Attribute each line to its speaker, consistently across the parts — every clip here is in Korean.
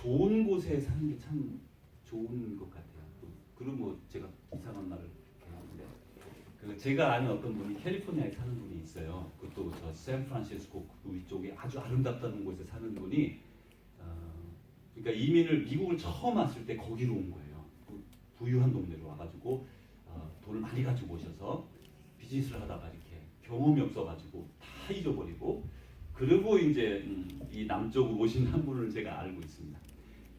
Speaker 1: 좋은 곳에 사는 게 참 좋은 것 같아요. 그리고 뭐 제가 이상한 말을 이렇게 하는데 제가 아는 어떤 분이 캘리포니아에 사는 분이 있어요. 그것도 저 샌프란시스코 그 위쪽에 아주 아름답다는 곳에 사는 분이 그러니까 이민을 미국을 처음 왔을 때 거기로 온 거예요. 부유한 동네로 와가지고 돈을 많이 가지고 오셔서 비즈니스를 하다가 이렇게 경험이 없어가지고 다 잊어버리고 그리고 이제 이 남쪽으로 오신 한 분을 제가 알고 있습니다.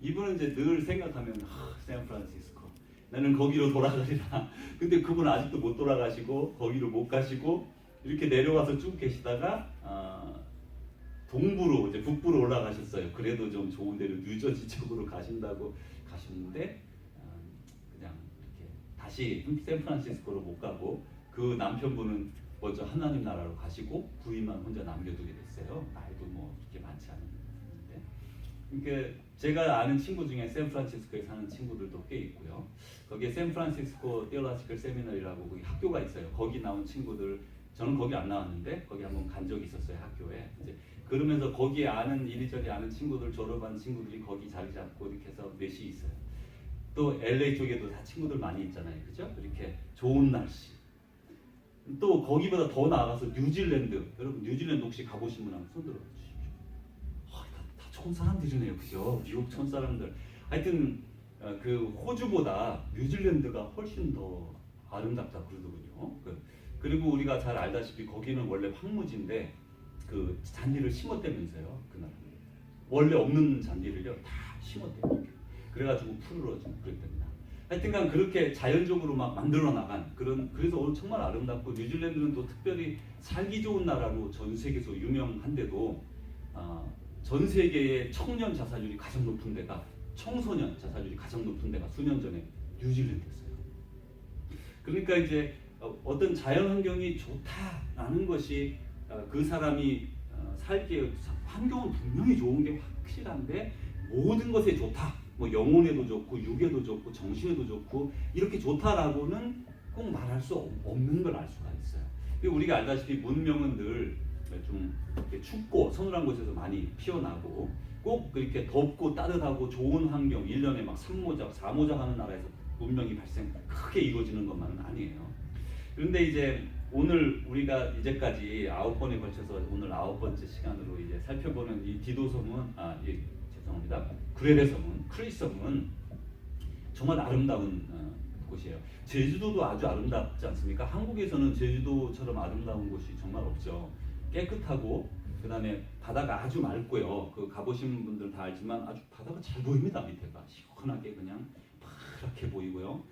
Speaker 1: 이분은 이제 늘 생각하면 샌프란시스코 나는 거기로 돌아가리라. 근데 그분 아직도 못 돌아가시고 거기로 못 가시고 이렇게 내려와서 쭉 계시다가 동부로 이제 북부로 올라가셨어요. 그래도 좀 좋은 데로 뉴저지 쪽으로 가신다고 가셨는데 그냥 이렇게 다시 샌프란시스코로 못 가고 그 남편분은 먼저 하나님 나라로 가시고 부인만 혼자 남겨두게 됐어요. 나이도 뭐 그렇게 많지 않은데. 그러니까 제가 아는 친구 중에 샌프란시스코에 사는 친구들도 꽤 있고요. 거기에 샌프란시스코 테올로지컬 세미나리라고 거기 학교가 있어요. 거기 나온 친구들 저는 거기 안 나왔는데 거기 한번 간 적이 있었어요. 학교에. 이제 그러면서 거기에 아는 이리저리 아는 친구들 졸업한 친구들이 거기 자리 잡고 이렇게 해서 넷이 있어요. 또 LA 쪽에도 다 친구들 많이 있잖아요. 그죠? 이렇게 좋은 날씨. 또 거기보다 더 나아가서 뉴질랜드. 여러분 뉴질랜드 혹시 가보신 분 한번 손 들어 주십시오. 다 좋은 사람들이네요. 그죠? 미국 촌 사람들. 하여튼 그 호주보다 뉴질랜드가 훨씬 더 아름답다 그러더군요. 그리고 우리가 잘 알다시피 거기는 원래 황무지인데 그 잔디를 심었다면서요. 그 나라는 원래 없는 잔디를요 다 심었대요. 그래가지고 푸르러지고 그랬답니다. 하여튼간 그렇게 자연적으로 막 만들어 나간 그래서 오늘 정말 아름답고 뉴질랜드는 또 특별히 살기 좋은 나라로 전 세계에서 유명한데도 전 세계의 청년 자살률이 가장 높은 데가 청소년 자살률이 가장 높은 데가 수년 전에 뉴질랜드였어요. 그러니까 이제 어떤 자연 환경이 좋다라는 것이 그 사람이 살기에 환경은 분명히 좋은 게 확실한데 모든 것에 좋다. 뭐 영혼에도 좋고 육에도 좋고 정신에도 좋고 이렇게 좋다라고는 꼭 말할 수 없는 걸 알 수가 있어요. 우리가 알다시피 문명은 늘 좀 춥고 서늘한 곳에서 많이 피어나고 꼭 그렇게 덥고 따뜻하고 좋은 환경 1년에 막 3모작 4모작 하는 나라에서 문명이 크게 이루어지는 것만은 아니에요. 그런데 이제 오늘 우리가 이제까지 9번에 걸쳐서 오늘 9번째 시간으로 이제 살펴보는 이 디도섬은 죄송합니다. 구레레 섬은 크리섬은 정말 아름다운 곳이에요. 제주도도 아주 아름답지 않습니까? 한국에서는 제주도처럼 아름다운 곳이 정말 없죠. 깨끗하고 그다음에 바다가 아주 맑고요. 그 가보신 분들 다 알지만 아주 바다가 잘 보입니다. 밑에가 시원하게 그냥 파랗게 보이고요.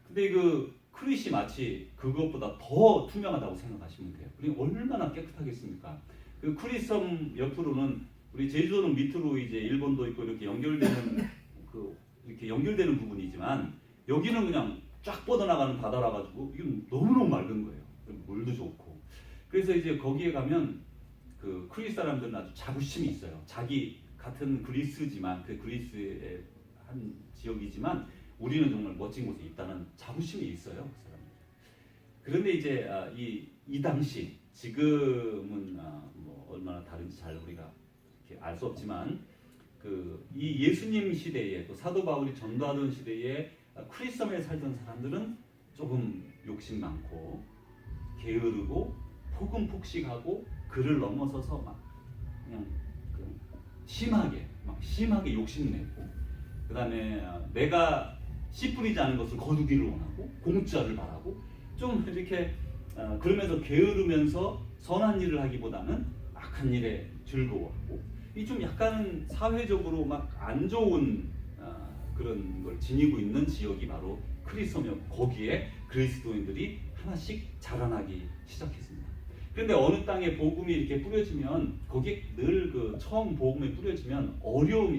Speaker 1: 근데 그 크릿이 마치 그것보다 더 투명하다고 생각하시면 돼요. 그리고 얼마나 깨끗하겠습니까? 그 크릿섬 옆으로는 우리 제주도는 밑으로 이제 일본도 있고 이렇게 연결되는 이렇게 연결되는 부분이지만 여기는 그냥 쫙 뻗어나가는 바다라 가지고 이건 너무너무 맑은 거예요. 물도 좋고. 그래서 이제 거기에 가면 그 크리스 사람들은 아주 자부심이 있어요. 자기 같은 그리스지만 그 그리스의 한 지역이지만 우리는 정말 멋진 곳에 있다는 자부심이 있어요. 그 사람들. 그런데 이제 이 당시 지금은 뭐 얼마나 다른지 잘 우리가 알 수 없지만 이 예수님 시대에 또 사도 바울이 전도하던 시대에 크리스섬에 살던 사람들은 조금 욕심 많고 게으르고 폭음폭식하고 그를 넘어서서 막 그냥 심하게 욕심내고 그다음에 내가 씨 뿌리지 않은 것을 거두기를 원하고 공짜를 바라고 좀 이렇게 그러면서 게으르면서 선한 일을 하기보다는 악한 일에 즐거워하고 이 좀 약간 사회적으로 막 안 좋은 그런 걸 지니고 있는 지역이 바로 크리스섬이었고 거기에 그리스도인들이 하나씩 자라나기 시작했습니다. 그런데 어느 땅에 복음이 이렇게 뿌려지면 거기에 늘 처음 복음이 뿌려지면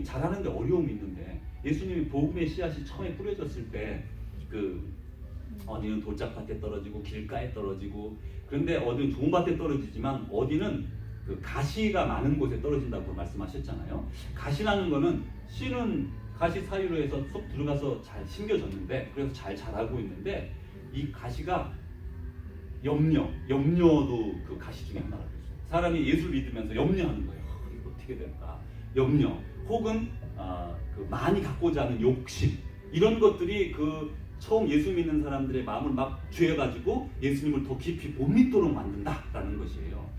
Speaker 1: 자라는데 어려움이 있는데 예수님이 복음의 씨앗이 처음에 뿌려졌을 때 어디는 돌짝밭에 떨어지고 길가에 떨어지고 그런데 어디는 좋은 밭에 떨어지지만 어디는 가시가 많은 곳에 떨어진다고 말씀하셨잖아요. 가시라는 거는 씨는 가시 사이로 해서 쏙 들어가서 잘 심겨졌는데 그래서 잘 자라고 있는데 이 가시가 염려도 그 가시 중에 하나라고 했어요. 사람이 예수를 믿으면서 염려하는 거예요. 이거 어떻게 될까? 염려 혹은 그 많이 갖고자 하는 욕심 이런 것들이 그 처음 예수 믿는 사람들의 마음을 막 죄가지고 예수님을 더 깊이 못 믿도록 만든다라는 것이에요.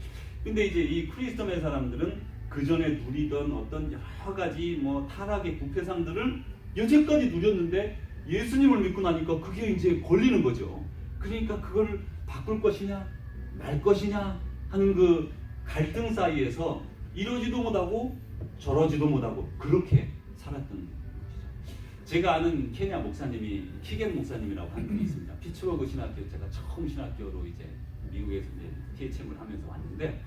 Speaker 1: 근데 이제 이 크리스토의 사람들은 그 전에 누리던 어떤 여러 가지 뭐 타락의 부패상들을 여태까지 누렸는데 예수님을 믿고 나니까 그게 이제 걸리는 거죠. 그러니까 그걸 바꿀 것이냐 말 것이냐 하는 그 갈등 사이에서 이러지도 못하고 저러지도 못하고 그렇게 살았던 것이죠. 제가 아는 케냐 목사님이 키겐 목사님이라고 하는 분이 있습니다. 피츠버그 신학교 제가 처음 신학교로 이제 미국에서 이제 THM을 하면서 왔는데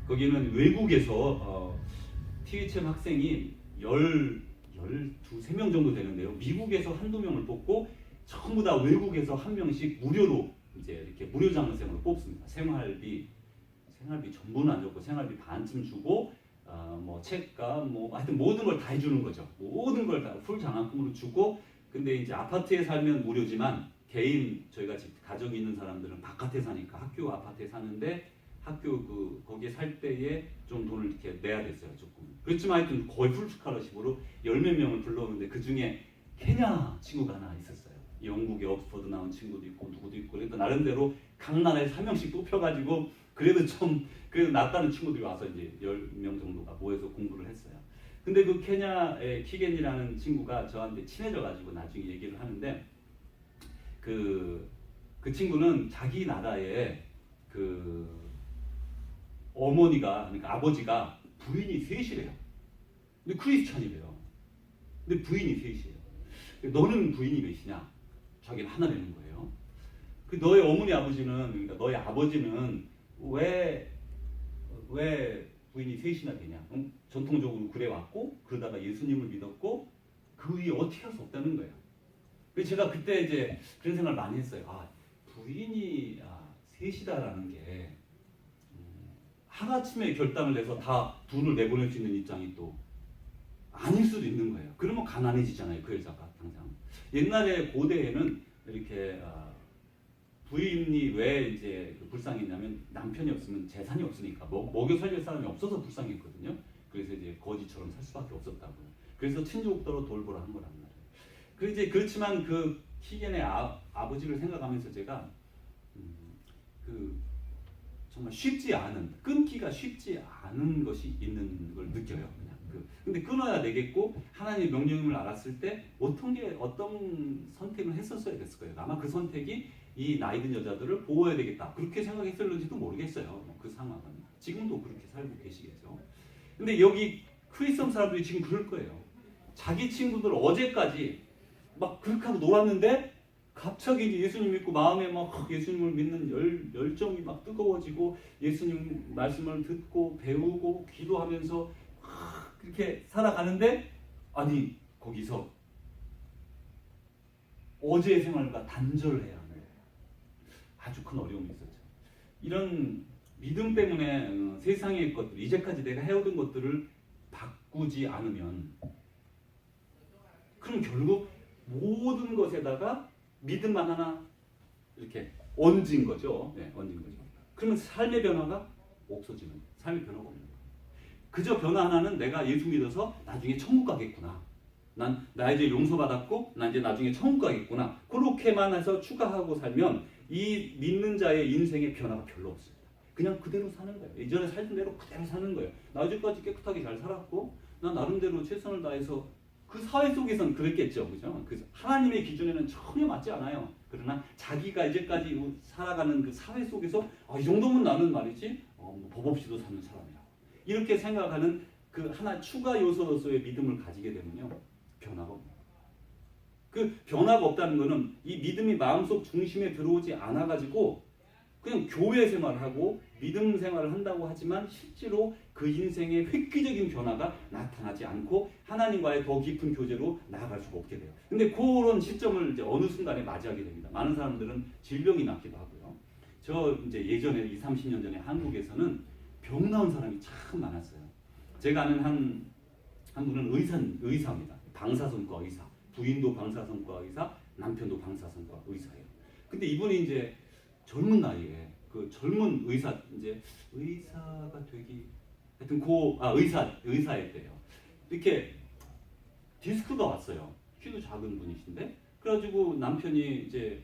Speaker 1: 거기는 외국에서 THM 학생이 3명 정도 되는데요. 미국에서 한두 명을 뽑고 전부 다 외국에서 한 명씩 무료로 이제 이렇게 무료 장학생으로 뽑습니다. 생활비 전부는 안 줬고 생활비 반쯤 주고 뭐 책값 뭐 하여튼 모든 걸 다 해주는 거죠. 모든 걸 다 풀 장학금으로 주고 근데 이제 아파트에 살면 무료지만 개인 저희가 집 가족이 있는 사람들은 바깥에 사니까 학교 아파트에 사는데 학교 거기에 살 때에 좀 돈을 이렇게 내야 됐어요 조금. 그렇지만 하여튼 거의 풀스칼러십으로 10몇 명을 불러오는데 그 중에 케냐 친구가 하나 있었어요. 영국에 옥스퍼드 나온 친구도 있고 누구도 있고 그래도 나름대로 각 나라에 3명씩 뽑혀가지고 그래도 낫다는 친구들이 와서 이제 10명 정도가 모여서 공부를 했어요. 근데 그 케냐의 키겐이라는 친구가 저한테 친해져가지고 나중에 얘기를 하는데 그 친구는 자기 나라에 그 어머니가 그러니까 아버지가 부인이 셋이래요. 근데 크리스찬이래요. 근데 부인이 셋이에요. 너는 부인이 몇이냐? 자기는 하나라는 거예요. 그 너의 어머니 아버지는 그러니까 너의 아버지는 왜 부인이 셋이나 되냐? 전통적으로 그래 왔고 그러다가 예수님을 믿었고 그 위에 어떻게 할 수 없다는 거예요. 그래서 제가 그때 이제 그런 생각을 많이 했어요. 부인이 셋이다라는 게 하루아침에 결단을 내서 다 둘을 내보낼 수 있는 입장이 또 아닐 수도 있는 거예요. 그러면 가난해지잖아요. 그 여자가 당장. 옛날에 고대에는 이렇게 부인이 왜 이제 불쌍했냐면 남편이 없으면 재산이 없으니까 먹여 살릴 사람이 없어서 불쌍했거든요. 그래서 이제 거지처럼 살 수밖에 없었다고요. 그래서 친족도로 돌보라 한 거란 말이에요. 그렇지만 그 키겐의 아버지를 생각하면서 제가 정말 쉽지 않은 끊기가 쉽지 않은 것이 있는 걸 느껴요. 그냥 근데 끊어야 되겠고 하나님의 명령을 알았을 때 어떤 선택을 했었어야 됐을 거예요. 아마 그 선택이 이 나이든 여자들을 보호해야 되겠다 그렇게 생각했을는지도 모르겠어요. 그 상황은 지금도 그렇게 살고 계시겠죠. 근데 여기 크리스천 사람들이 지금 그럴 거예요. 자기 친구들 어제까지 막 그렇게 하고 놀았는데 갑자기 예수님 믿고 마음에 막 예수님을 믿는 열정이 막 뜨거워지고 예수님 말씀을 듣고 배우고 기도하면서 그렇게 살아가는데 아니 거기서 어제의 생활과 단절해야 하는 아주 큰 어려움이 있었죠. 이런 믿음 때문에 세상의 것들 이제까지 내가 해오던 것들을 바꾸지 않으면 그럼 결국 모든 것에다가 믿음만 하나 이렇게 얹은 거죠. 네, 얹은 거죠. 그러면 삶의 변화가 없어지는 거예요. 삶의 변화가 없는 거예요. 그저 변화 하나는 내가 예수 믿어서 나중에 천국 가겠구나. 나 이제 용서받았고 나 이제 나중에 천국 가겠구나. 그렇게만 해서 추가하고 살면 이 믿는 자의 인생의 변화가 별로 없습니다. 그냥 그대로 사는 거예요. 이전에 살던 대로 그대로 사는 거예요. 나 아직까지 깨끗하게 잘 살았고 나 나름대로 최선을 다해서 그 사회 속에서는 그랬겠죠. 그죠? 그 하나님의 기준에는 전혀 맞지 않아요. 그러나 자기가 이제까지 살아가는 그 사회 속에서 이 정도면 나는 말이지 법 없이도 사는 사람이라고 이렇게 생각하는 그 하나 추가 요소로서의 믿음을 가지게 되면요. 변화가 없는 거예요. 그 변화가 없다는 것은 이 믿음이 마음속 중심에 들어오지 않아가지고 그냥 교회 생활을 하고 믿음 생활을 한다고 하지만 실제로 그 인생의 획기적인 변화가 나타나지 않고 하나님과의 더 깊은 교제로 나아갈 수가 없게 돼요. 근데 그런 시점을 이제 어느 순간에 맞이하게 됩니다. 많은 사람들은 질병이 낫기도 하고요. 저 이제 예전에 20, 30년 전에 한국에서는 병 나은 사람이 참 많았어요. 제가 아는 한 분은 의사입니다. 방사선과 의사. 부인도 방사선과 의사, 남편도 방사선과 의사예요. 근데 이분이 이제 젊은 나이에 그 젊은 의사가 되기 하여튼 의사였대요. 이렇게 디스크가 왔어요. 키도 작은 분이신데 그래가지고 남편이 이제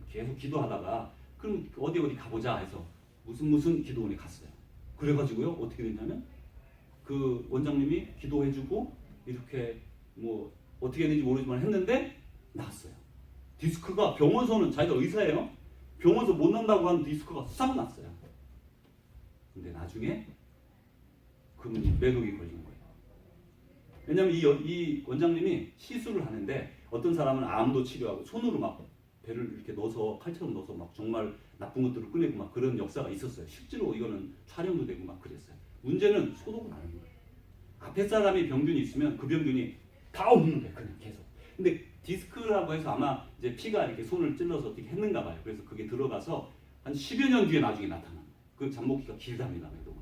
Speaker 1: 계속 기도하다가 그럼 어디 가보자 해서 무슨 기도원에 갔어요. 그래가지고요 어떻게 됐냐면 그 원장님이 기도해주고 이렇게 뭐 어떻게 했는지 모르지만 했는데 나았어요. 디스크가 병원서는 자기가 의사예요. 병원서 못 난다고 한 디스크가 싹 났어요. 근데 나중에 그분이 매독이 걸린 거예요. 왜냐면 이 원장님이 시술을 하는데 어떤 사람은 암도 치료하고 손으로 막 배를 이렇게 넣어서 칼처럼 넣어서 막 정말 나쁜 것들을 꺼내고 막 그런 역사가 있었어요. 실제로 이거는 촬영도 되고 막 그랬어요. 문제는 소독을 안 하는 거예요. 앞에 사람이 병균이 있으면 그 병균이 다 없는 거예요. 그냥 계속. 근데 디스크라고 해서 아마 이제 피가 이렇게 손을 찔러서 어떻게 했는가 봐요. 그래서 그게 들어가서 한 10여 년 뒤에 나중에 나타나는 거예요. 그 잠복기가 길답니다. 매독은.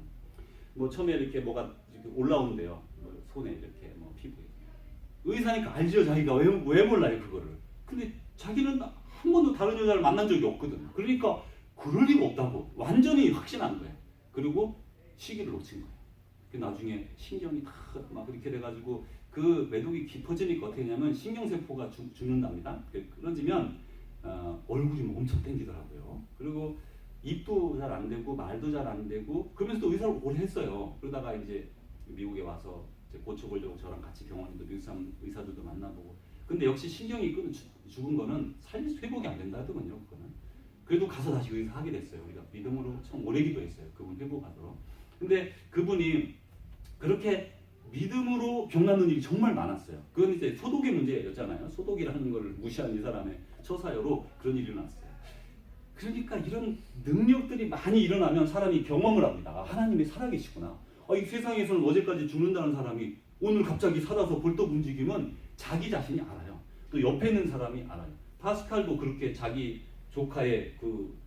Speaker 1: 뭐 처음에 이렇게 뭐가 이렇게 올라온대요. 뭐 손에 이렇게 뭐 피부에. 의사니까 알죠. 자기가 왜 몰라요 그거를. 근데 자기는 한 번도 다른 여자를 만난 적이 없거든. 그러니까 그럴 리가 없다고 완전히 확신한 거예요. 그리고 시기를 놓친 거예요. 나중에 신경이 다 막 그렇게 돼가지고 그 매독이 깊어지니까 어떻게 하냐면 신경세포가 죽는답니다. 끊어지면 얼굴이 뭐 엄청 땡기더라고요. 그리고 입도 잘 안 되고 말도 잘 안 되고 그러면서 또 의사를 오래 했어요. 그러다가 이제 미국에 와서 이제 고쳐보려고 저랑 같이 병원에도 의사들도 만나보고 근데 역시 신경이 죽은 거는 회복이 안 된다 하더군요. 그거는. 그래도 가서 다시 의사하게 됐어요. 우리가 믿음으로 참 오래 기도했어요. 그분 회복하도록. 근데 그분이 그렇게 믿음으로 병 낫는 일이 정말 많았어요. 그건 이제 소독의 문제였잖아요. 소독이라는 걸 무시한 이 사람의 처사여로 그런 일이 일어났어요. 그러니까 이런 능력들이 많이 일어나면 사람이 경험을 합니다. 하나님이 살아계시구나. 이 세상에서는 어제까지 죽는다는 사람이 오늘 갑자기 살아서 벌떡 움직이면 자기 자신이 알아요. 또 옆에 있는 사람이 알아요. 파스칼도 그렇게 자기 조카의 그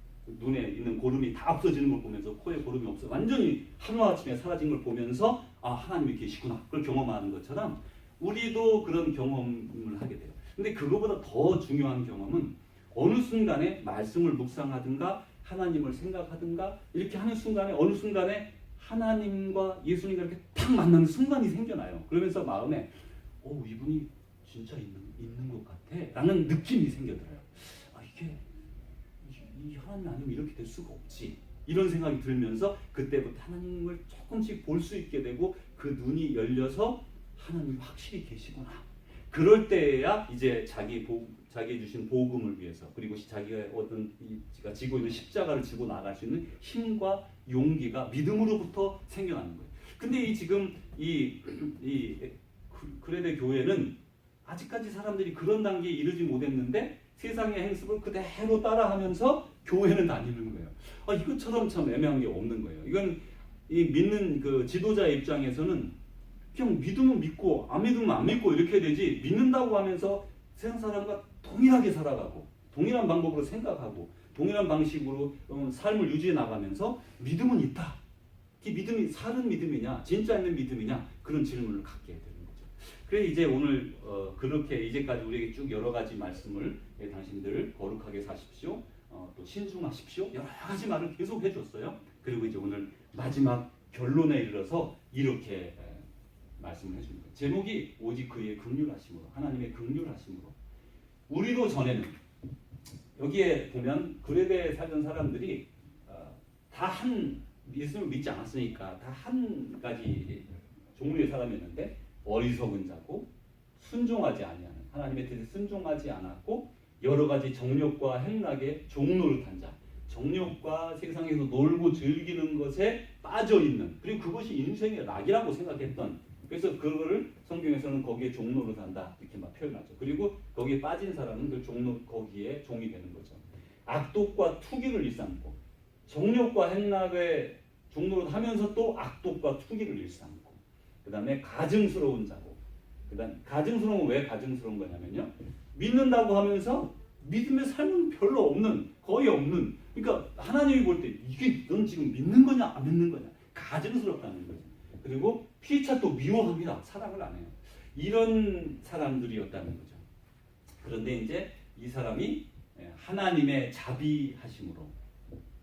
Speaker 1: 눈에 있는 고름이 다 없어지는 걸 보면서 코에 고름이 없어 완전히 하루아침에 사라진 걸 보면서 아 하나님이 계시구나 그걸 경험하는 것처럼 우리도 그런 경험을 하게 돼요. 근데 그거보다 더 중요한 경험은 어느 순간에 말씀을 묵상하든가 하나님을 생각하든가 이렇게 하는 순간에 어느 순간에 하나님과 예수님과 이렇게 딱 만나는 순간이 생겨나요. 그러면서 마음에 이분이 진짜 있는 것 같아 라는 느낌이 생겨들어요. 이게 이 하나님 아니면 이렇게 될 수가 없지 이런 생각이 들면서 그때부터 하나님을 조금씩 볼 수 있게 되고 그 눈이 열려서 하나님이 확실히 계시구나. 그럴 때야 이제 자기 주신 복음을 위해서 그리고 자기가 지가 지고 있는 십자가를 지고 나갈 수 있는 힘과 용기가 믿음으로부터 생겨나는 거예요. 근데 지금 이 그레데 교회는 아직까지 사람들이 그런 단계에 이르지 못했는데 세상의 행습을 그대로 따라하면서 교회는 다니는 거예요. 이것처럼 참 애매한 게 없는 거예요. 이건 이 믿는 그 지도자의 입장에서는 그냥 믿으면 믿고 안 믿으면 안 믿고 이렇게 되지 믿는다고 하면서 세상 사람과 동일하게 살아가고 동일한 방법으로 생각하고 동일한 방식으로 삶을 유지해 나가면서 믿음은 있다. 이 믿음이 사는 믿음이냐 진짜 있는 믿음이냐 그런 질문을 갖게 되는 거죠. 그래서 이제 오늘 그렇게 이제까지 우리에게 쭉 여러 가지 말씀을 당신들 거룩하게 사십시오. 또 신중하십시오. 여러 가지 말을 계속 해줬어요. 그리고 이제 오늘 마지막 결론에 이르러서 이렇게 말씀을 해줍니다. 제목이 오직 그의 긍휼하심으로 하나님의 긍휼하심으로 우리도 전에는 여기에 보면 그레데에 살던 사람들이 다 한 예수를 믿지 않았으니까 다 한 가지 종류의 사람이었는데 어리석은 자고 순종하지 아니하는 하나님의 뜻에 순종하지 않았고 여러 가지 정욕과 행락에 종노릇한 자 정욕과 세상에서 놀고 즐기는 것에 빠져 있는 그리고 그것이 인생의 낙이라고 생각했던 그래서 그거를 성경에서는 거기에 종노릇한다 이렇게 막 표현하죠. 그리고 거기에 빠진 사람은 그 거기에 종이 되는 거죠. 악독과 투기를 일삼고 정욕과 행락에 종노릇하면서 또 악독과 투기를 일삼고 그 다음에 가증스러운 자고 그 다음 가증스러운 건 왜 가증스러운 거냐면요. 믿는다고 하면서 믿음의 삶은 별로 없는 거의 없는 그러니까 하나님이 볼 때 이게 넌 지금 믿는 거냐 안 믿는 거냐 가증스럽다는 거죠. 그리고 피차 또 미워합니다. 사랑을 안 해요. 이런 사람들이었다는 거죠. 그런데 이제 이 사람이 하나님의 자비하심으로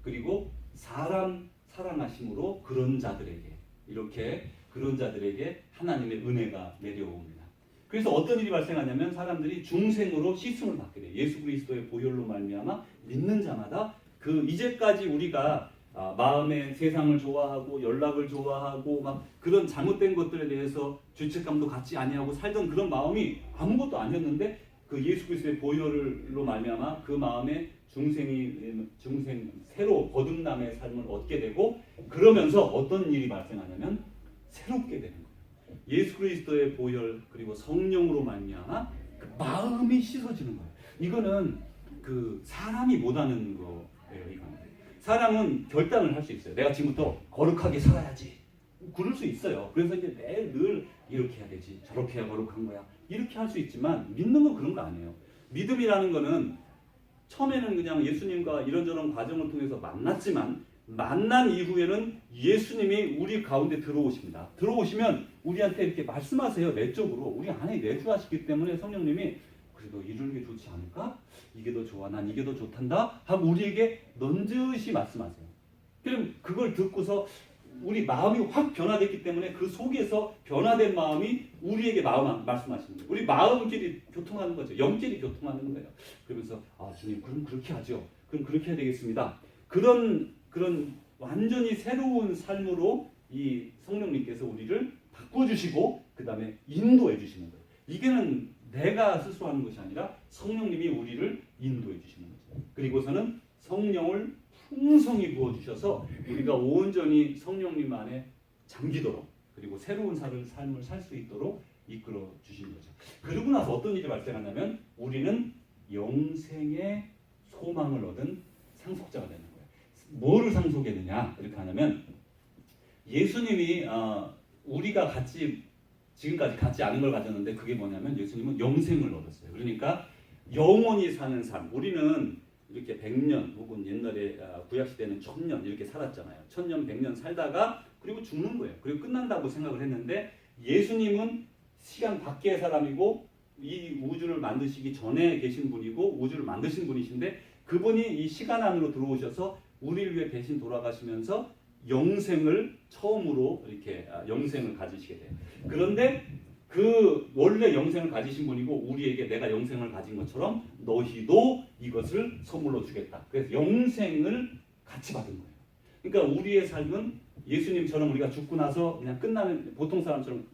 Speaker 1: 그리고 사람 사랑하심으로 그런 자들에게 이렇게 그런 자들에게 하나님의 은혜가 내려옵니다. 그래서 어떤 일이 발생하냐면 사람들이 중생으로 시승을 받게 돼요. 예수 그리스도의 보혈로 말미암아 믿는 자마다 그 이제까지 우리가 마음에 세상을 좋아하고 연락을 좋아하고 막 그런 잘못된 것들에 대해서 죄책감도 갖지 아니하고 살던 그런 마음이 아무것도 아니었는데 그 예수 그리스도의 보혈로 말미암아 그 마음에 중생 새로 거듭남의 삶을 얻게 되고 그러면서 어떤 일이 발생하냐면 새롭게 되는 거예요. 예수 그리스도의 보혈 그리고 성령으로 말미암아 그 마음이 씻어지는 거예요. 이거는 그 사람이 못하는 거예요. 이거는 사람은 결단을 할 수 있어요. 내가 지금부터 거룩하게 살아야지. 그럴 수 있어요. 그래서 이제 매일 늘 이렇게 해야 되지, 저렇게 해야 거룩한 거야. 이렇게 할 수 있지만 믿는 건 그런 거 아니에요. 믿음이라는 거는 처음에는 그냥 예수님과 이런저런 과정을 통해서 만났지만 만난 이후에는 예수님이 우리 가운데 들어오십니다. 들어오시면 우리한테 이렇게 말씀하세요. 내적으로 우리 안에 내주하시기 때문에 성령님이 그래도 이런 게 좋지 않을까? 이게 더 좋아. 난 이게 더 좋단다. 하고 우리에게 넌지시 말씀하세요. 그럼 그걸 듣고서 우리 마음이 확 변화됐기 때문에 그 속에서 변화된 마음이 우리에게 말씀하시는 거예요. 우리 마음끼리 교통하는 거죠. 영끼리 교통하는 거예요. 그러면서 주님 그럼 그렇게 하죠. 그럼 그렇게 해야 되겠습니다. 그런 완전히 새로운 삶으로 이 성령님께서 우리를 바꿔주시고 그 다음에 인도해 주시는 거예요. 이게는 내가 스스로 하는 것이 아니라 성령님이 우리를 인도해 주시는 거죠. 그리고서는 성령을 풍성히 부어주셔서 우리가 온전히 성령님 안에 잠기도록 그리고 새로운 삶을 살 수 있도록 이끌어 주신 거죠. 그러고 나서 어떤 일이 발생하냐면 우리는 영생의 소망을 얻은 상속자가 되는 거예요. 뭐를 상속했느냐 이렇게 하냐면 예수님이 우리가 지금까지 갖지 않은 걸 가졌는데 그게 뭐냐면 예수님은 영생을 얻었어요. 그러니까 영원히 사는 삶. 우리는 이렇게 100년 혹은 옛날에 구약시대는 1000년 이렇게 살았잖아요. 1000년, 100년 살다가 그리고 죽는 거예요. 그리고 끝난다고 생각을 했는데 예수님은 시간 밖의 사람이고 이 우주를 만드시기 전에 계신 분이고 우주를 만드신 분이신데 그분이 이 시간 안으로 들어오셔서 우리를 위해 대신 돌아가시면서 영생을 처음으로 이렇게 영생을 가지시게 돼요. 그런데 그 원래 영생을 가지신 분이고 우리에게 내가 영생을 가진 것처럼 너희도 이것을 선물로 주겠다. 그래서 영생을 같이 받은 거예요. 그러니까 우리의 삶은 예수님처럼 우리가 죽고 나서 그냥 끝나는 보통 사람처럼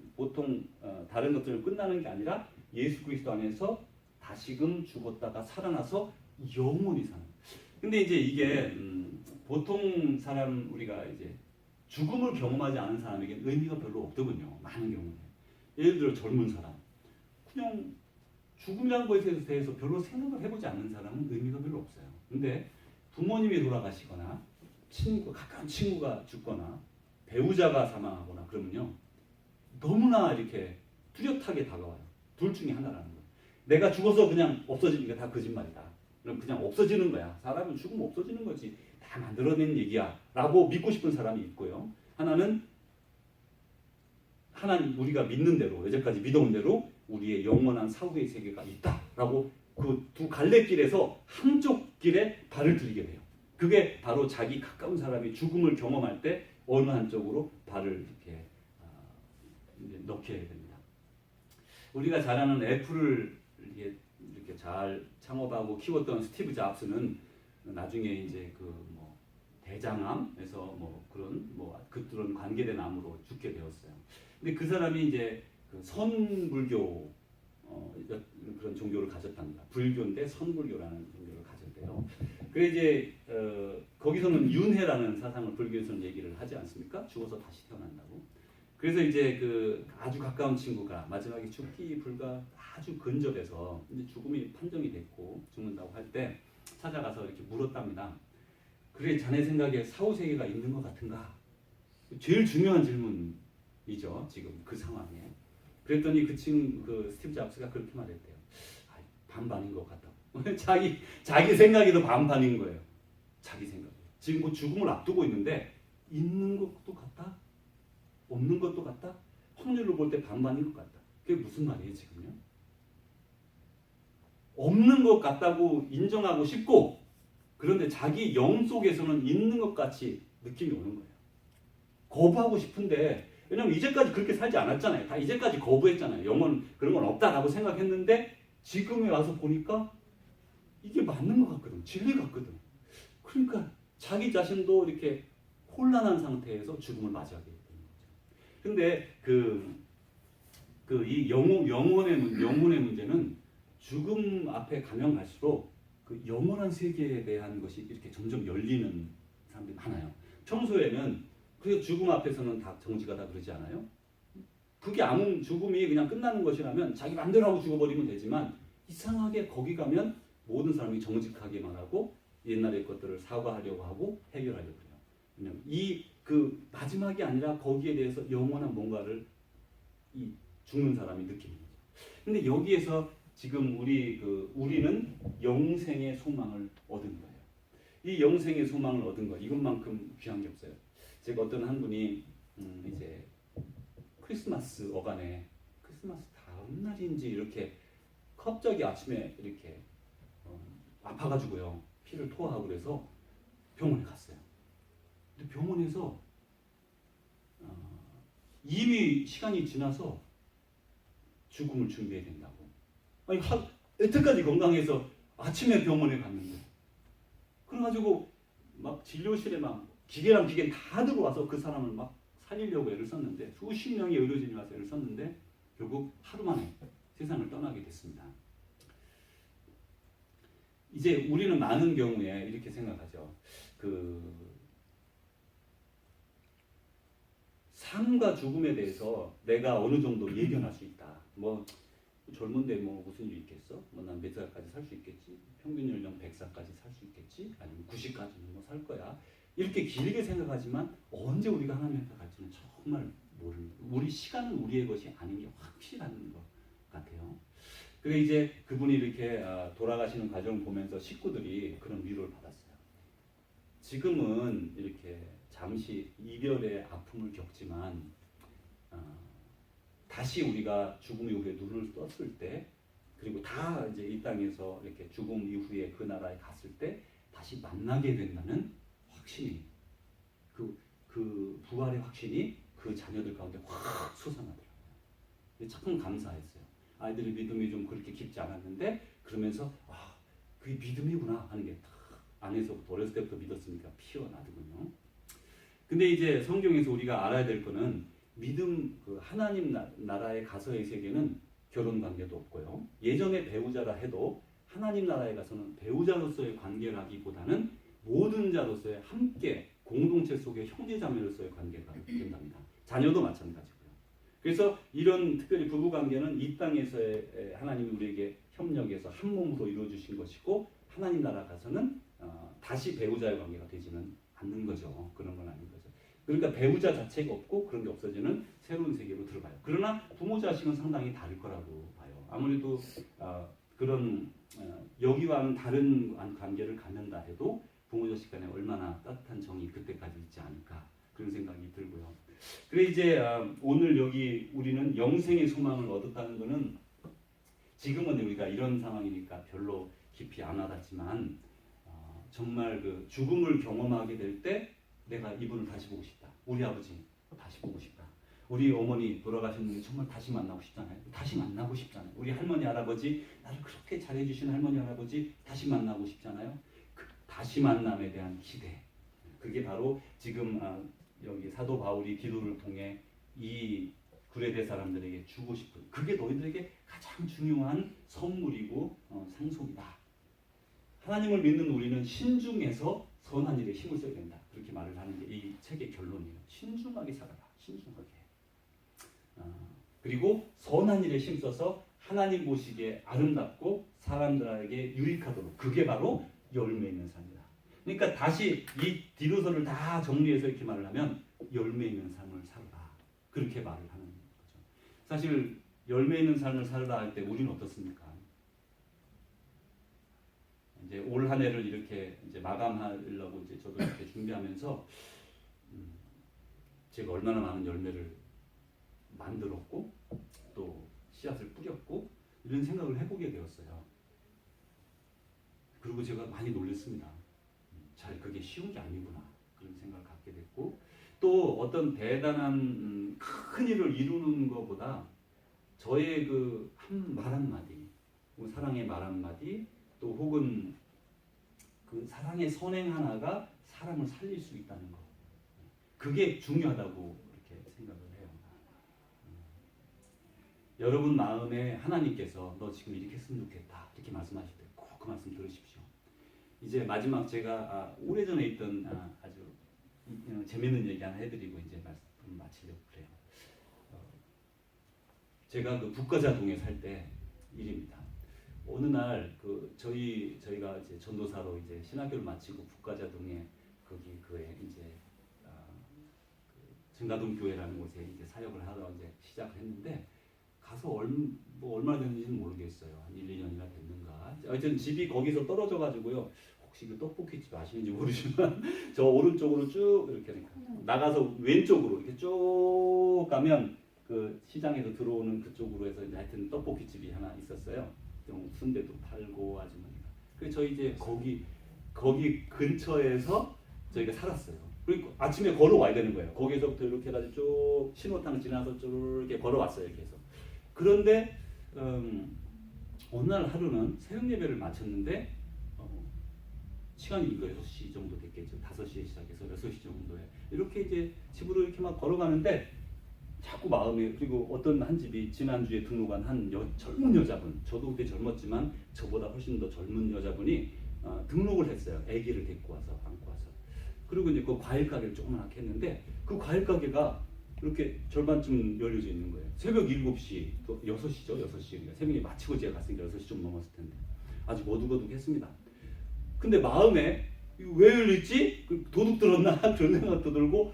Speaker 1: 다른 것들은 끝나는 게 아니라 예수 그리스도 안에서 다시금 죽었다가 살아나서 영원히 사는. 근데 이제 이게 보통 사람 우리가 이제 죽음을 경험하지 않은 사람에게 의미가 별로 없더군요. 많은 경우에. 예를 들어 젊은 사람. 그냥 죽음이라는 것에 대해서 별로 생각을 해보지 않는 사람은 의미가 별로 없어요. 근데 부모님이 돌아가시거나 가까운 친구가 죽거나 배우자가 사망하거나 그러면요. 너무나 이렇게 뚜렷하게 다가와요. 둘 중에 하나라는 거예요. 내가 죽어서 그냥 없어지니까 다 거짓말이다. 그럼 그냥 없어지는 거야. 사람은 죽으면 없어지는 거지. 다 만들어낸 얘기야. 라고 믿고 싶은 사람이 있고요. 하나는 하나님 우리가 믿는 대로 여태까지 믿어온 대로 우리의 영원한 사후의 세계가 있다라고 그 두 갈래길에서 한쪽 길에 발을 들이게 돼요. 그게 바로 자기 가까운 사람이 죽음을 경험할 때 어느 한쪽으로 발을 이렇게 넣게 됩니다. 우리가 잘 아는 애플을 이렇게 잘 창업하고 키웠던 스티브 잡스는 나중에 이제 대장암에서 그런 관계된 암으로 죽게 되었어요. 근데 그 사람이 이제 선불교 그런 종교를 가졌답니다. 불교인데 선불교라는 종교를 가졌대요. 그래 이제 거기서는 윤회라는 사상을 불교에서는 얘기를 하지 않습니까? 죽어서 다시 태어난다고. 그래서 이제 아주 가까운 친구가 마지막에 죽기 불가 아주 근접해서 이제 죽음이 판정이 됐고 죽는다고 할 때 찾아가서 이렇게 물었답니다. 그래 자네 생각에 사후세계가 있는 것 같은가? 제일 중요한 질문이죠. 지금 그 상황에. 그랬더니 그 스티브 잡스가 그렇게 말했대요. 반반인 것 같다고. 자기 생각에도 반반인 거예요. 자기 생각에. 지금 그 죽음을 앞두고 있는데 있는 것도 같다? 없는 것도 같다? 확률로 볼 때 반반인 것 같다. 그게 무슨 말이에요 지금요? 없는 것 같다고 인정하고 싶고 그런데 자기 영 속에서는 있는 것 같이 느낌이 오는 거예요. 거부하고 싶은데 왜냐면 이제까지 그렇게 살지 않았잖아요. 다 이제까지 거부했잖아요. 영혼 그런 건 없다라고 생각했는데 지금에 와서 보니까 이게 맞는 것 같거든. 진리 같거든. 그러니까 자기 자신도 이렇게 혼란한 상태에서 죽음을 맞이하게 되는 거죠. 근데 이 영혼의 문제는 죽음 앞에 가면 갈수록 그 영원한 세계에 대한 것이 이렇게 점점 열리는 사람들이 많아요. 평소에는 그 죽음 앞에서는 다 정지가 다 그러지 않아요? 그게 죽음이 그냥 끝나는 것이라면 자기 마음대로 하고 죽어버리면 되지만 이상하게 거기 가면 모든 사람이 정직하게만 하고 옛날의 것들을 사과하려고 하고 해결하려고 해요. 왜냐면 그 마지막이 아니라 거기에 대해서 영원한 뭔가를 이 죽는 사람이 느끼는 거죠. 근데 여기에서 지금 우리는 영생의 소망을 얻은 거예요. 이 영생의 소망을 얻은 거 이것만큼 귀한 게 없어요. 제가 어떤 한 분이 이제 크리스마스 어간에 크리스마스 다음 날인지 이렇게 갑자기 아침에 이렇게 아파가지고요 피를 토하고 그래서 병원에 갔어요. 근데 병원에서 이미 시간이 지나서 죽음을 준비해야 된다고. 아니 여태까지 건강해서 아침에 병원에 갔는데 그래가지고 막 진료실에 막 기계랑 기계 다 들어와서 그 사람을 막 살리려고 애를 썼는데 수십 명의 의료진이 와서 애를 썼는데 결국 하루 만에 세상을 떠나게 됐습니다. 이제 우리는 많은 경우에 이렇게 생각하죠. 삶과 죽음에 대해서 내가 어느 정도 예견할 수 있다. 뭐 젊은데 뭐 무슨 일이 있겠어? 뭐 난 몇 살까지 살 수 있겠지? 평균 연령 100살까지 살 수 있겠지? 아니면 90까지는 뭐 살 거야? 이렇게 길게 생각하지만 언제 우리가 하나님 앞에 갈지는 정말 모르는 거예요. 우리 시간은 우리의 것이 아닌 게 확실한 것 같아요. 그래 이제 그분이 이렇게 돌아가시는 과정을 보면서 식구들이 그런 위로를 받았어요. 지금은 이렇게 잠시 이별의 아픔을 겪지만 다시 우리가 죽음 이후에 눈을 떴을 때 그리고 다 이제 이 땅에서 이렇게 죽음 이후에 그 나라에 갔을 때 다시 만나게 된다는 확신이 그 부활의 확신이 그 자녀들 가운데 확 솟아나더라고요. 참 감사했어요. 아이들의 믿음이 좀 그렇게 깊지 않았는데 그러면서 그게 믿음이구나 하는 게 안에서부터 어렸을 때부터 믿었으니까 피어나더군요. 근데 이제 성경에서 우리가 알아야 될 거는 믿음 하나님 나라에 가서의 세계는 결혼 관계도 없고요. 예전에 배우자라 해도 하나님 나라에 가서는 배우자로서의 관계라기보다는 모든 자로서의 함께 공동체 속의 형제자매로서의 관계가 된답니다. 자녀도 마찬가지고요. 그래서 이런 특별히 부부관계는 이 땅에서의 하나님이 우리에게 협력해서 한 몸으로 이루어주신 것이고 하나님 나라 가서는 다시 배우자의 관계가 되지는 않는 거죠. 그런 건 아닌 거죠. 그러니까 배우자 자체가 없고 그런 게 없어지는 새로운 세계로 들어가요. 그러나 부모 자식은 상당히 다를 거라고 봐요. 아무래도 그런 여기와는 다른 관계를 갖는다 해도 부모 자식 간에 얼마나 따뜻한 정이 그때까지 있지 않을까 그런 생각이 들고요. 그래 이제 오늘 여기 우리는 영생의 소망을 얻었다는 것은 지금은 우리가 이런 상황이니까 별로 깊이 안 와닿지만 정말 그 죽음을 경험하게 될 때 내가 이분을 다시 보고 싶다. 우리 아버지 다시 보고 싶다. 우리 어머니 돌아가셨는데 정말 다시 만나고 싶잖아요. 다시 만나고 싶잖아요. 우리 할머니 할아버지 나를 그렇게 잘해주신 할머니 할아버지 다시 만나고 싶잖아요. 그 다시 만남에 대한 기대. 그게 바로 지금 여기 사도 바울이 기도를 통해 이 구레대 사람들에게 주고 싶은 그게 너희들에게 가장 중요한 선물이고 상속이다. 하나님을 믿는 우리는 신중해서 선한 일에 힘을 써야 된다. 그렇게 말을 하는 게 이 책의 결론이에요. 신중하게 살아라. 신중하게. 그리고 선한 일에 힘써서 하나님 보시기에 아름답고 사람들에게 유익하도록 그게 바로 열매 있는 삶이다. 그러니까 다시 이 디도서를 다 정리해서 이렇게 말을 하면 열매 있는 삶을 살아라. 그렇게 말을 하는 거죠. 사실 열매 있는 삶을 살아라 할 때 우리는 어떻습니까? 이제 올 한 해를 이렇게 이제 마감하려고 이제 저도 이렇게 준비하면서 제가 얼마나 많은 열매를 만들었고 또 씨앗을 뿌렸고 이런 생각을 해보게 되었어요. 그리고 제가 많이 놀랐습니다. 잘 그게 쉬운 게 아니구나 그런 생각을 갖게 됐고 또 어떤 대단한 큰 일을 이루는 것보다 저의 그 말 한마디, 사랑의 말 한마디, 또 혹은 그 사랑의 선행 하나가 사람을 살릴 수 있다는 거. 그게 중요하다고 이렇게 생각을 해요. 여러분 마음에 하나님께서 너 지금 이렇게 했으면 좋겠다 이렇게 말씀하실 때 꼭 그 말씀 들으십시오. 이제 마지막 제가 오래전에 있던 아주 재밌는 얘기 하나 해드리고 이제 말씀 마치려고 그래요. 제가 그 북가자동에 살 때 일입니다. 어느 날 그 저희가 이제 전도사로 이제 신학교를 마치고 북가자동에 거기 그에 이제 그 증가동 교회라는 곳에 이제 사역을 하러 이제 시작을 했는데 가서 얼마나 됐는지는 모르겠어요. 한 1, 2년이나 됐는가. 하여튼 집이 거기서 떨어져 가지고요. 혹시 그 떡볶이집 아시는지 모르지만 저 오른쪽으로 쭉 이렇게 나가서 왼쪽으로 이렇게 쭉 가면 그 시장에서 들어오는 그쪽으로 해서 이제 하여튼 떡볶이집이 하나 있었어요. 좀 순대도 팔고 아주머니가. 그래서 저희 이제 거기 근처에서 저희가 살았어요. 그리고 아침에 걸어와야 되는 거예요. 거기서부터 이렇게 해가지고 쭉 신호탕 지나서 쭉 이렇게 걸어왔어요. 계속. 그런데 어느 날 하루는 새벽 예배를 마쳤는데 시간이 이거 6시 정도 됐겠죠. 5시에 시작해서 6시 정도에 이렇게 이제 집으로 이렇게 막 걸어가는데 자꾸 마음에 그리고 어떤 한 집이 지난주에 등록한 한 젊은 여자분, 저도 그때 젊었지만 저보다 훨씬 더 젊은 여자분이 등록을 했어요. 아기를 데리고 와서 안고 와서. 그리고 이제 그 과일 가게를 조그맣게 했는데 그 과일 가게가 이렇게 절반쯤 열려져 있는 거예요. 새벽 7시, 또 6시죠. 6시. 그러니까 새벽에 마치고 제가 갔으니까 6시 좀 넘었을 텐데 아주 어둑어둑했습니다. 근데 마음에 이거 왜 열렸지? 도둑 들었나? 그런 생각도 들고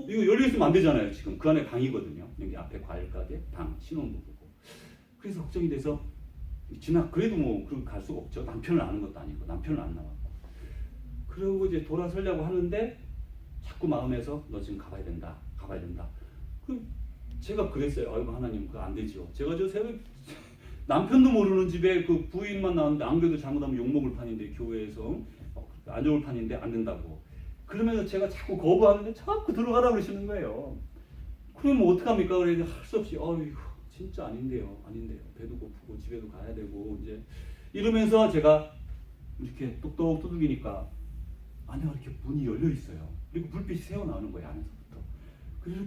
Speaker 1: 이거 열려있으면 안 되잖아요. 지금 그 안에 방이거든요. 여기 앞에 과일 가게, 방, 신혼부부고. 그래서 걱정이 돼서 그래도 뭐 그렇게 갈 수가 없죠. 남편을 아는 것도 아니고 남편은 안 나왔고. 그러고 이제 돌아서려고 하는데 자꾸 마음에서 너 지금 가봐야 된다. 제가 그랬어요. 아이고 하나님 그거 안 되죠. 제가 저 새벽 남편도 모르는 집에 그 부인만 나왔는데 안 그래도 잘못하면 욕먹을 판인데 교회에서 안 좋을 판인데 안 된다고. 그러면서 제가 자꾸 거부하는데 자꾸 들어가라고 그러시는 거예요. 그러면 어떡합니까? 그래서 할 수 없이 어이구 진짜 아닌데요. 배도 고프고 집에도 가야 되고 이제 이러면서 제가 이렇게 똑똑 두들기니까 안에가 이렇게 문이 열려 있어요. 그리고 불빛이 새어 나오는 거예요 안에서부터. 그리고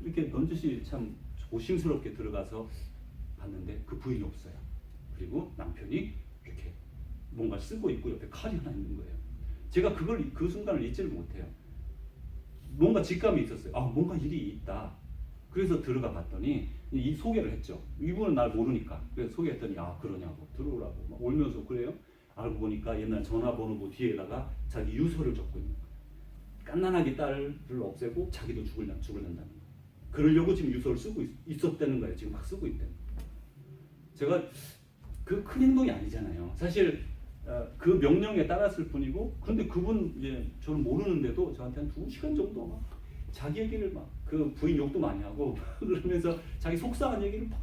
Speaker 1: 이렇게 넌지시 참 조심스럽게 들어가서 봤는데 그 부인이 없어요. 그리고 남편이 이렇게 뭔가 쓰고 있고 옆에 칼이 하나 있는 거예요. 제가 그 순간을 잊지를 못해요. 뭔가 직감이 있었어요. 뭔가 일이 있다. 그래서 들어가 봤더니 이 소개를 했죠. 이분은 날 모르니까. 그래서 소개했더니 그러냐고 들어오라고 막 울면서 그래요. 알고 보니까 옛날 전화번호부 뒤에다가 자기 유서를 적고 있는 거예요. 갓난아기 딸을 없애고 자기도 죽을란다는 거예요. 그러려고 지금 유서를 쓰고 있었다는 거예요. 지금 막 쓰고 있다는 거예요. 제가 그 큰 행동이 아니잖아요. 사실 그 명령에 따랐을 뿐이고, 근데 그분 이제 저는 모르는데도 저한테 한 2시간 정도 막 자기 얘기를 막 그 부인 욕도 많이 하고 그러면서 자기 속상한 얘기를 막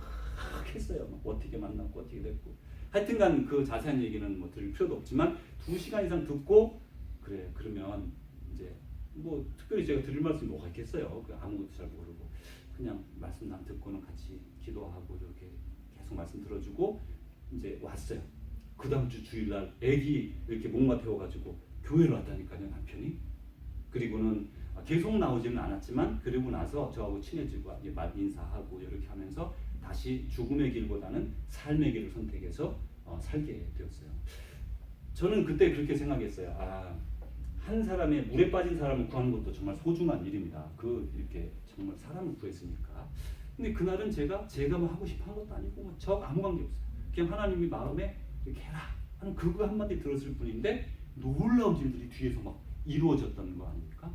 Speaker 1: 했어요. 막 어떻게 만났고 어떻게 됐고. 하여튼간 그 자세한 얘기는 뭐 들을 필요도 없지만 2시간 이상 듣고 그래 그러면 이제 뭐 특별히 제가 드릴 말씀이 뭐가 있겠어요. 아무것도 잘 모르고 그냥 말씀 남 듣고는 같이 기도하고 이렇게 계속 말씀 들어주고 이제 왔어요. 그 다음 주 주일날 애기 이렇게 목마 태워가지고 교회를 왔다니까요 남편이. 그리고는 계속 나오지는 않았지만 그리고 나서 저하고 친해지고 인사하고 이렇게 하면서 다시 죽음의 길보다는 삶의 길을 선택해서 살게 되었어요. 저는 그때 그렇게 생각했어요. 한 사람의 물에 빠진 사람을 구하는 것도 정말 소중한 일입니다. 이렇게 정말 사람을 구했으니까. 근데 그날은 제가 뭐 하고 싶어 한 것도 아니고 아무 관계 없어요. 그냥 하나님이 마음에 이렇게 해라 하는 그거 한마디 들었을 뿐인데 놀라운 일들이 뒤에서 막 이루어졌던 거 아닙니까?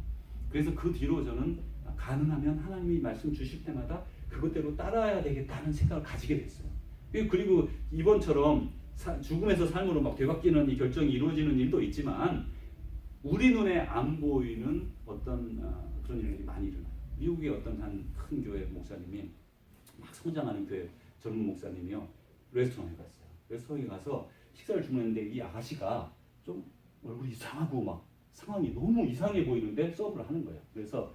Speaker 1: 그래서 그 뒤로 저는 가능하면 하나님이 말씀 주실 때마다 그것대로 따라야 되겠다는 생각을 가지게 됐어요. 그리고 이번처럼 죽음에서 삶으로 막 되바뀌는 이 결정이 이루어지는 일도 있지만 우리 눈에 안 보이는 어떤 그런 일들이 많이 일어나요. 미국의 어떤 한 큰 교회 목사님이 막 성장하는 교회 젊은 목사님이요. 레스토랑에 갔어요. 레스토랑에 가서 식사를 주문했는데 이 아가씨가 좀 얼굴이 이상하고 막 상황이 너무 이상해 보이는데 서브를 하는 거예요. 그래서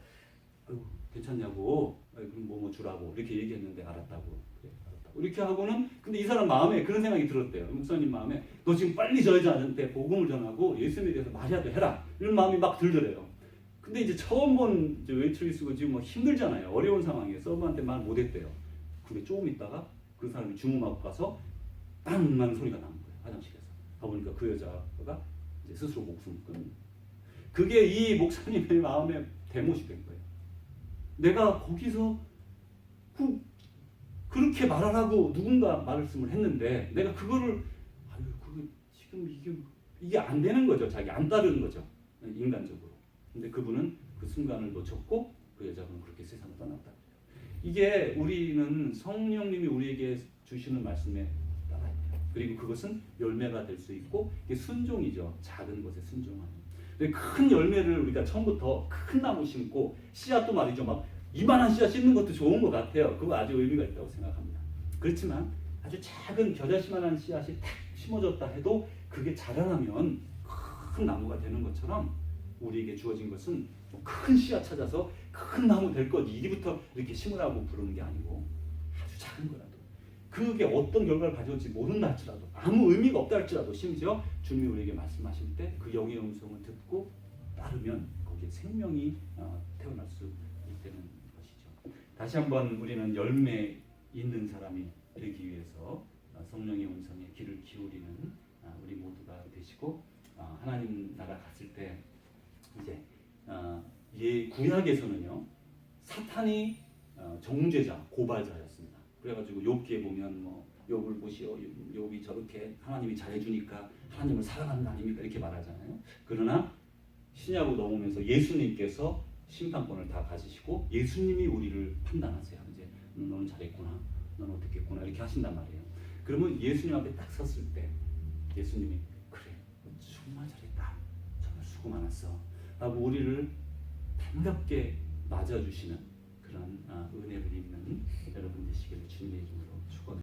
Speaker 1: 아유, 괜찮냐고, 아유, 그럼 뭐 주라고 이렇게 얘기했는데 알았다고. 그래, 알았다고. 이렇게 하고는 근데 이 사람 마음에 그런 생각이 들었대요. 목사님 마음에 너 지금 빨리 저 여자한테 복음을 전하고 예수님에 대해서 말이라도 해라 이런 마음이 막 들더래요. 근데 이제 처음 본 웨이트리스고 지금 뭐 힘들잖아요. 어려운 상황에 서브한테 말 못했대요. 근데 조금 있다가 그 사람이 주문하고 가서 빵 하는 소리가 나는 거예요. 화장실에서. 가보니까 그 여자가 이제 스스로 목숨을 끊는. 그게 이 목사님의 마음에 대못이 된 거예요. 내가 거기서 그렇게 말하라고 누군가 말씀을 했는데 내가 그거를 아유 그게 지금 이게 안 되는 거죠. 자기 안 따르는 거죠. 인간적으로. 근데 그분은 그 순간을 놓쳤고 그 여자분은 그렇게 세상을 떠났다. 이게 우리는 성령님이 우리에게 주시는 말씀에 따라야 돼요. 그리고 그것은 열매가 될 수 있고 이게 순종이죠. 작은 것에 순종하는. 근데 큰 열매를 우리가 처음부터 큰 나무 심고 씨앗도 말이죠. 막 이만한 씨앗 심는 것도 좋은 것 같아요. 그거 아주 의미가 있다고 생각합니다. 그렇지만 아주 작은 겨자씨만한 씨앗이 탁 심어졌다 해도 그게 자라나면 큰 나무가 되는 것처럼 우리에게 주어진 것은 큰 씨앗 찾아서 큰 나무 될 것 이리부터 이렇게 심으라고 부르는 게 아니고 아주 작은 거라도 그게 어떤 결과를 가져올지 모른다 할지라도 아무 의미가 없다 할지라도 심지어 주님이 우리에게 말씀하실 때 그 영의 음성을 듣고 따르면 거기에 생명이 태어날 수 있다는 것이죠. 다시 한번 우리는 열매 있는 사람이 되기 위해서 성령의 음성에 귀를 기울이는 우리 모두가 되시고 하나님 나라 갔을 때 이제 구약에서는요 사탄이 정죄자 고발자였습니다. 그래가지고 욥기에 보면 뭐 욥을 보시오 욥이 저렇게 하나님이 잘해주니까 하나님을 사랑하는 거 아닙니까 이렇게 말하잖아요. 그러나 신약으로 넘으면서 예수님께서 심판권을 다 가지시고 예수님이 우리를 판단하세요. 이제 너는 잘했구나, 너는 어떻게 했구나 이렇게 하신단 말이에요. 그러면 예수님 앞에 딱 섰을 때 예수님이 그래, 정말 잘했다, 정말 수고 많았어 라고 우리를 반갑게 맞아주시는 그런 은혜를 입는 여러분 되시기를 주님의 이름으로 축원합니다.